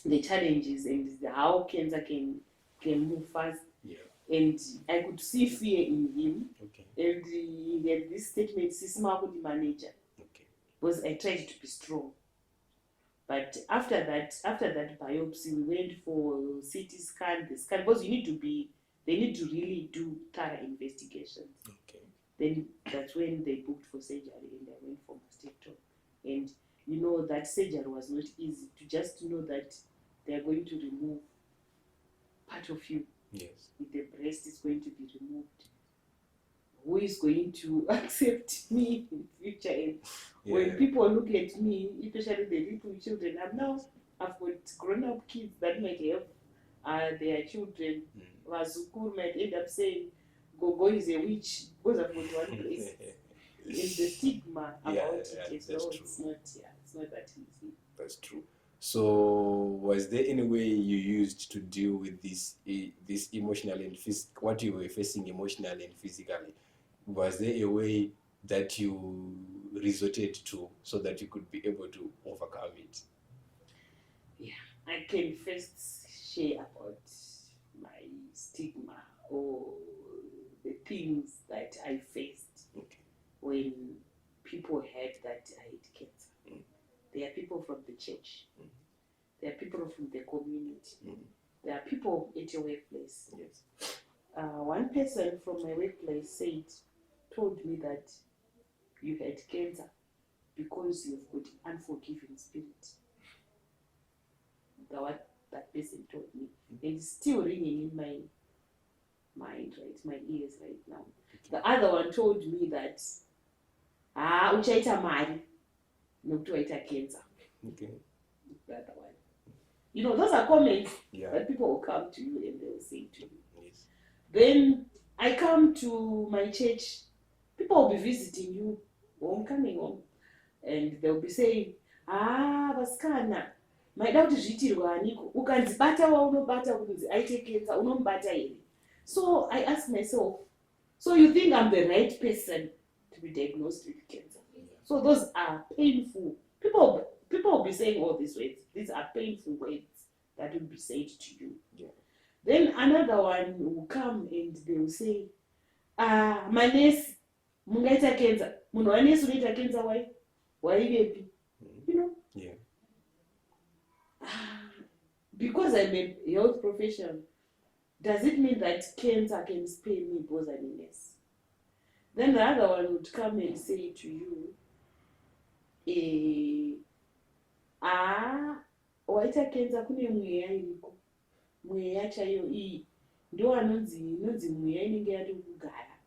the challenges and how cancer can move fast. Yeah. And I could see fear in him. Okay. And he had this statement, "Sisma the manager," Okay. because I tried to be strong. But after that biopsy, we went for CT scan, the scan, because they need to really do thorough investigations. Okay. Then that's when they booked for surgery, and I went for mastectomy. And you know that surgery was not easy. To just know that they are going to remove part of you. Yes. If the breast is going to be removed, who is going to accept me in future? And when people look at me, especially the little children, I've got grown-up kids that might have their children. Vazukuru might end up saying Gogo is a witch because I've got one breast. It's the stigma about it as well. It's not that easy. That's true. So, was there any way you used to deal with this emotional and what you were facing emotionally and physically? Was there a way that you resorted to so that you could be able to overcome it? Yeah, I can first share about my stigma or the things that I faced when people heard that I had cancer. There are people from the church. There are people from the community. There are people at your workplace. Yes. One person from my workplace told me that you had cancer because you've got unforgiving spirit. That's what that person told me. And it's still ringing in my mind, right? My ears right now. The other one told me that uchaita mari nokuti waita cancer. Okay. The other one. You know, those are comments that people will come to you and they will say to you. Yes. Then I come to my church, people will be visiting you, I'm coming home, and they'll be saying, vasikana, maida kuti zviitirwa aniko, ukanzibata waunobata kunzi aite cancer, unomubata here. So I ask myself, so you think I'm the right person to be diagnosed with cancer? So those are painful. People will be saying all these words. These are painful words that will be said to you. Yeah. Then another one will come and they will say, manesi, mungaita cancer. Munhu wanesi unoita cancer waivepi? You know? Yeah. Because I'm a health professional, does it mean that cancer can spare me because I'm a nurse? Then the other one would come and say to you, waita cancer kune mweya iriko. Mweya chaiyo iyi ndo anonzi mweya inenge yati kugara.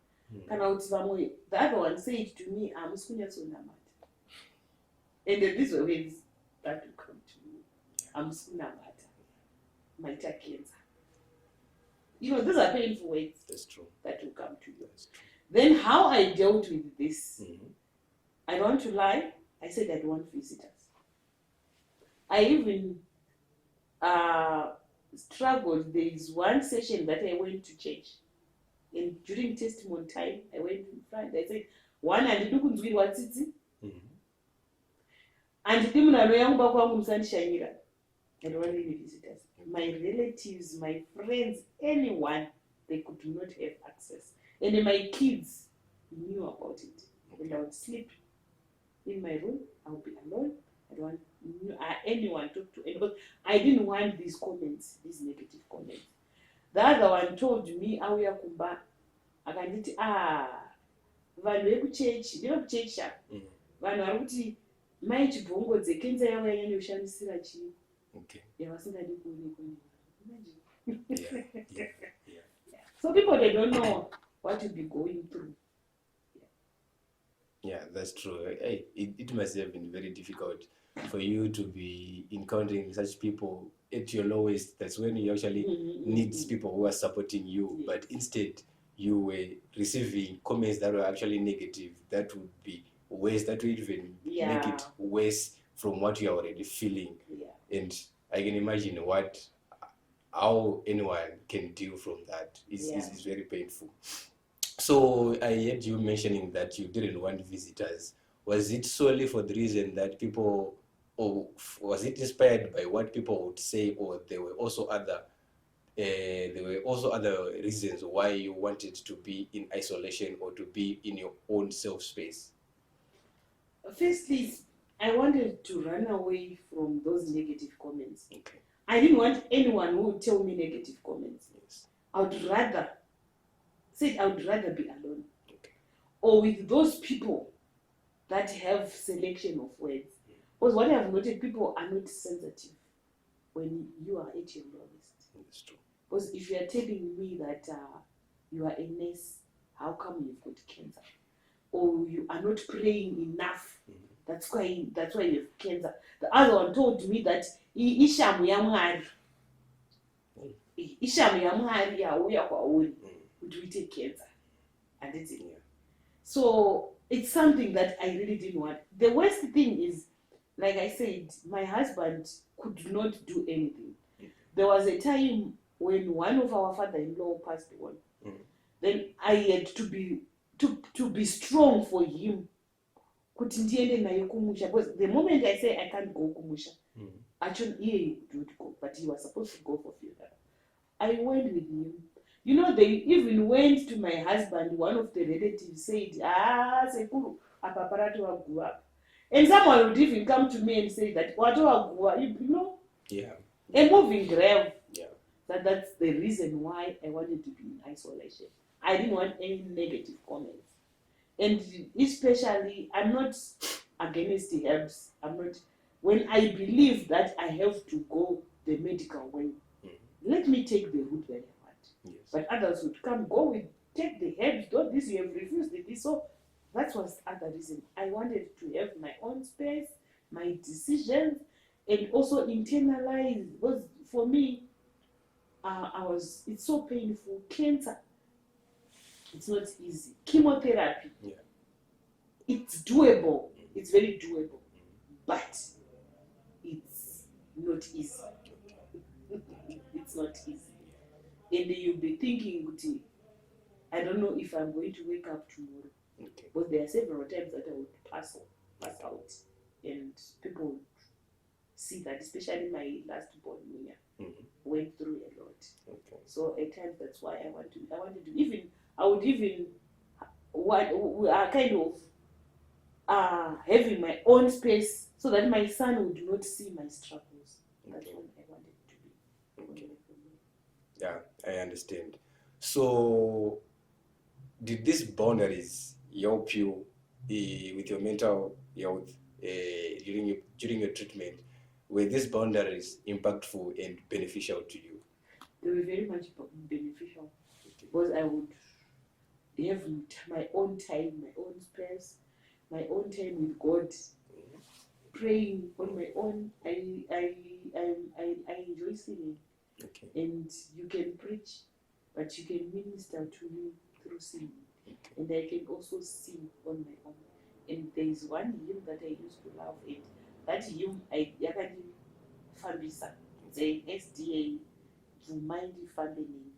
Kana kuti vamwe, the other one said to me, hamusi kunyatsonamata. And these were words that will come to me. Hamusi kunamata. Maita cancer. You know, these are painful words. That's true. That will come to you. Then how I dealt with this, I don't want to lie, I said I don't want visitors. I even struggled. There is one session that I went to church, and during testimony time, I went in front. I said, one, handidi kunzwirwa tsitsi, handidi munhu anoyangwa kwangu musandishanyira. I don't want any visitors. My relatives, my friends, anyone, they could not have access. And my kids knew about it. And I would sleep in my room. I would be alone. I don't want anyone to talk to anybody. I didn't want these comments, these negative comments. The other one told me, auya kumba, akanditi, vanhu vekuchechi, ndevekuchechi vanhu vari kuti mai chibhongo dzekenza yavo yanyanya kushandisira chii. Yavasingadi kuonekwa. So people, they don't know what you'll be going through. Yeah, that's true. It must have been very difficult for you to be encountering such people at your lowest. That's when you actually need people who are supporting you. Yes. But instead, you were receiving comments that were actually negative. That would be worse. That would even make it worse from what you are already feeling. Yeah. And I can imagine how anyone can deal from that. It's very painful. So I heard you mentioning that you didn't want visitors. Was it solely for the reason that people or was it inspired by what people would say, or there were also other reasons why you wanted to be in isolation or to be in your own self space? Firstly, I wanted to run away from those negative comments. Okay. I didn't want anyone who would tell me negative comments. Yes. I would rather be alone. Okay. Or with those people that have selection of words. Because what I've noted, people are not sensitive when you are at your lowest. That's true. Because if you are telling me that you are a nurse, how come you've got cancer? Or you are not praying enough, that's why you have cancer. The other one told me that ishamu ya mwari yauya kwauri kuti uite cancer. And it's in. So it's something that I really didn't want. The worst thing is, like I said, my husband could not do anything. There was a time when one of our father-in-law passed on. Then I had to be strong for him. Kuti ndiende naye kumusha. Because the moment I say I can't go kumusha, actually he would go, but he was supposed to go for funeral. I went with him. You know, they even went to my husband. One of the relatives said, Sekuru, apaparato waguwa. And someone would even come to me and say that, what waguwa, you know? Yeah. A moving grave. Yeah. That's the reason why I wanted to be in isolation. I didn't want any negative comments. And especially, I'm not against the herbs. When I believe that I have to go the medical way, let me take the route that I want. Yes. But others would take the herbs, this you have refused this. So that was the other reason. I wanted to have my own space, my decisions, and also internalize. Because for me, it's so painful. Cancer, it's not easy. Chemotherapy, it's doable. It's very doable, but it's not easy. It's not easy. And you'll be thinking, I don't know if I'm going to wake up tomorrow. Okay. But there are several times that I would pass out. And people would see that, especially my last born went through a lot. Okay. So at times that's why I wanted to having my own space so that my son would not see my struggles. That's what I wanted to be. Okay. Yeah, I understand. So, did these boundaries help you with your mental health during your treatment? Were these boundaries impactful and beneficial to you? They were very much beneficial. Okay. Because I would have my own time, my own space, my own time with God, praying on my own. I enjoy singing. Okay. And you can preach, but you can minister to me through singing. Okay. And I can also sing on my own. And there is one hymn that I used to love, and that hymn yakandi fambisa, the SDA Vumai family.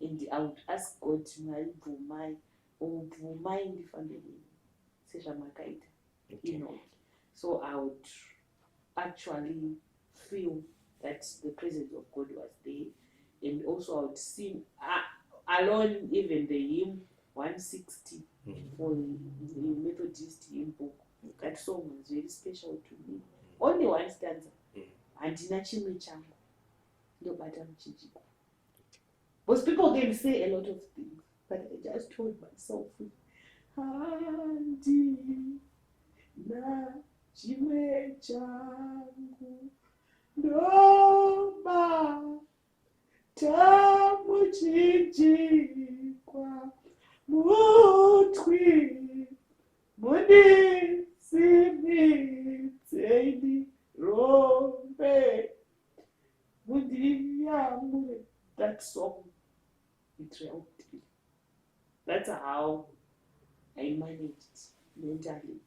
And I would ask God to Vumai or Vumai family. You know. So I would actually feel that the presence of God was there, and also I would sing alone, even the hymn 160 for the Methodist hymn book. That song was very special to me. Only one stanza. Andina chimwe changu ndobata muchinjiko. Because people can say a lot of things, but I just told myself, Andina chimwe changu ndoba tamuchinjikwa mutwi munisimitseini rombe mundiyamure. That song, it helped me. That's how I managed mentally.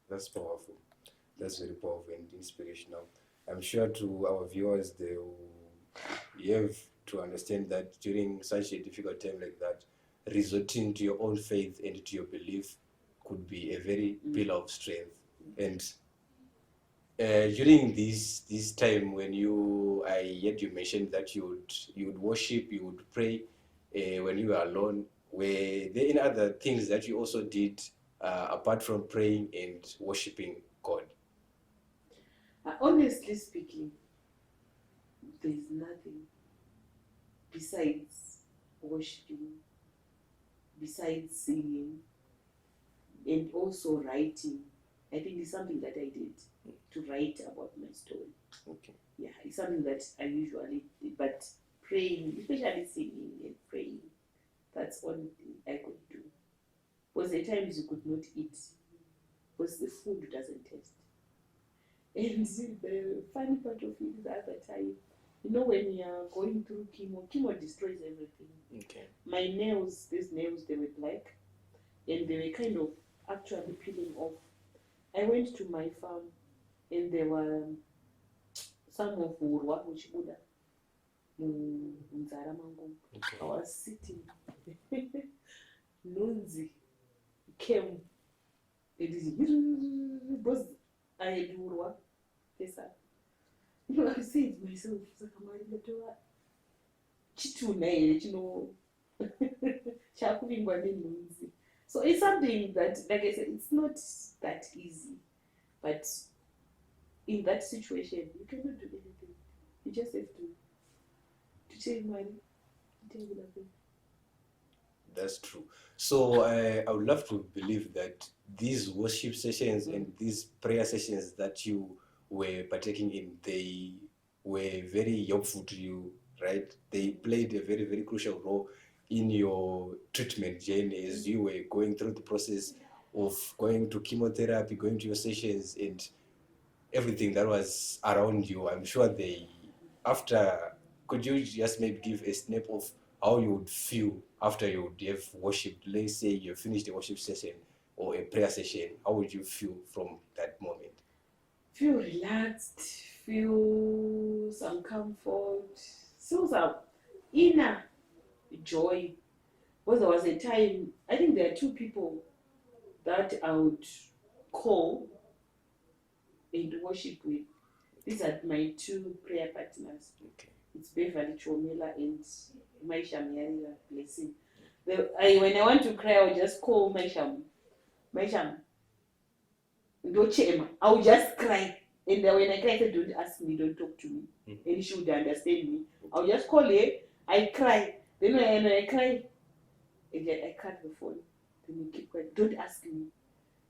That's powerful. That's very powerful and inspirational. I'm sure to our viewers, they will have to understand that during such a difficult time like that, resorting to your own faith and to your belief could be a very pillar of strength And during this time when I heard you mentioned that you would worship, you would pray when you were alone. Were there any other things that you also did apart from praying and worshiping God? Honestly speaking, there's nothing besides worshiping, besides singing, and also writing. I think it's something that I did to write about my story. Okay. Yeah, it's something that I usually did, but praying, especially singing and praying, that's one thing I could do. Because at times you could not eat because the food doesn't taste. And the funny part of it is the other time, when you are going through chemo destroys everything. Okay. My nails, these nails, they were black and they were kind of actually peeling off. I went to my farm and there were some of urwa muchibuda munzara mangu. Okay. I was sitting. Nunzi came. It is because I had urwa. I said to myself, chituna here, chakuvingwa nenhunzi. So it's something that, like I said, it's not that easy, but in that situation, you cannot do anything. You just have to take money, to take nothing. That's true. So I would love to believe that these worship sessions and these prayer sessions that you were partaking in, they were very helpful to you, right? They played a very, very crucial role in your treatment journey as you were going through the process of going to chemotherapy, going to your sessions, and everything that was around you. I'm sure could you just maybe give a snap of how you would feel after you would have worshipped? Let's say you finished a worship session or a prayer session. How would you feel from that moment? Feel relaxed, feel some comfort, feel some inner joy. Because there was a time, I think there are two people that I would call and worship with. These are my two prayer partners. Okay. It's Beverly Chomela and Maisha Miarira Blessing. When I want to cry, I will just call Maisha. I will just cry. And when I cry, I say, don't ask me, don't talk to me. And she would understand me. I will just call her, I cry. Then when I cry, I cut the phone. Then you keep quiet, don't ask me.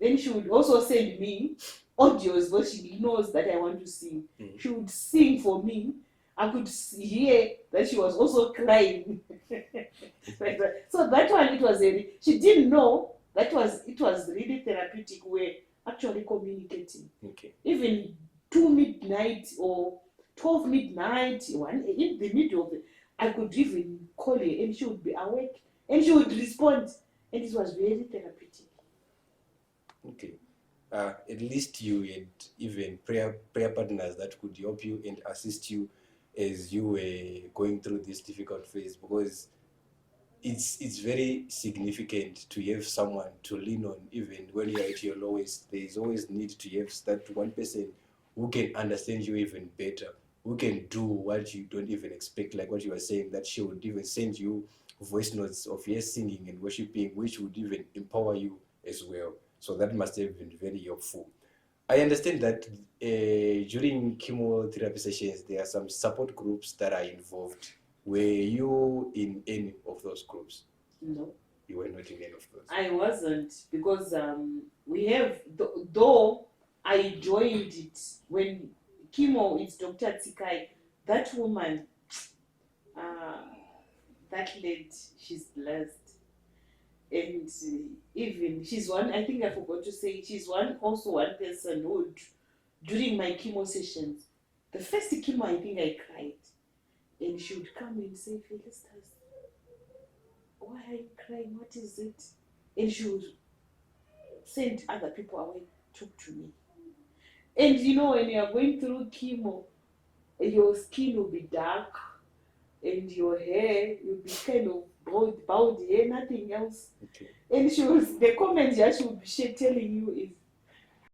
Then she would also send me audios, but she knows that I want to sing. She would sing for me. I could hear that she was also crying. So that one, it was she didn't know it was really therapeutic. We're actually communicating. Okay. Even 2 midnight or 12 midnight, in the middle of it, I could even call her and she would be awake and she would respond. And it was very therapeutic. Okay. At least you had even prayer partners that could help you and assist you as you were going through this difficult phase, because it's very significant to have someone to lean on even when you're at your lowest. There is always need to have that one person who can understand you even better, who can do what you don't even expect, like what you were saying, that she would even send you voice notes of your singing and worshiping, which would even empower you as well. So that must have been very helpful. I understand that during chemotherapy sessions, there are some support groups that are involved. Were you in any of those groups? No. You were not in any of those? I wasn't, because we have, though I joined it when chemo, it's Dr. Tsikai, that woman, that lady, she's blessed. And even she's one, I think I forgot to say, she's one person who, during my chemo sessions, the first chemo, I think I cried. And she would come and say, Felicitas, why are you crying? What is it? And she would send other people away, talk to me. And when you are going through chemo, your skin will be dark and your hair will be kind of bald hair, nothing else. Okay. And the comment that she would be telling you is,